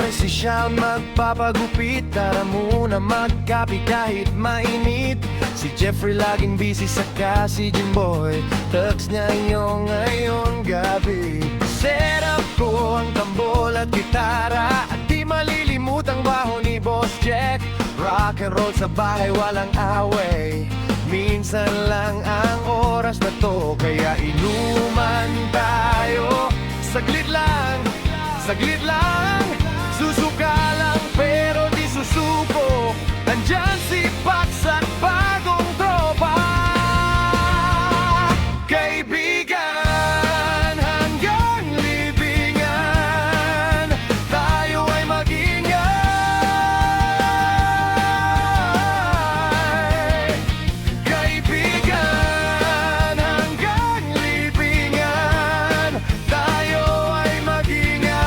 Pare si Sean magpapagupit, tara muna magkape kahit mainit. Si Jeffrey laging busy saka si Jimboy text niya ngayong gabi. Set up ko ang tambol at gitara, at di malilimutang baho ni Boss Jack. Rock and roll sa bahay walang away, minsan lang ang oras na to, kaya inuman tayo. Saglit lang, saglit lang, susuka lang pero di susuko. Andyan si Pats at bagong tropa, kaibigan hanggang libingan, tayo ay mag-ingay. Kaibigan hanggang libingan, tayo ay mag-ingay.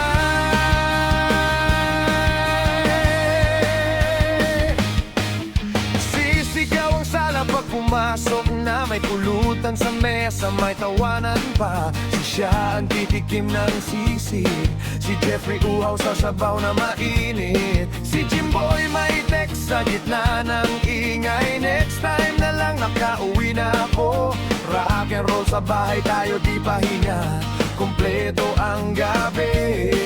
Sisigaw ang sala pag pumasok na may pulutan sa mesa, may tawanan pa. Si siya ang titikim ng sisig, si Jeffrey uhaw sa sabaw na mainit, si Jimboy may text sa gitna ng ingay. Next time na lang nakauwi na ako, rock and roll sa bahay tayo di pahinga, kumpleto ang gabi.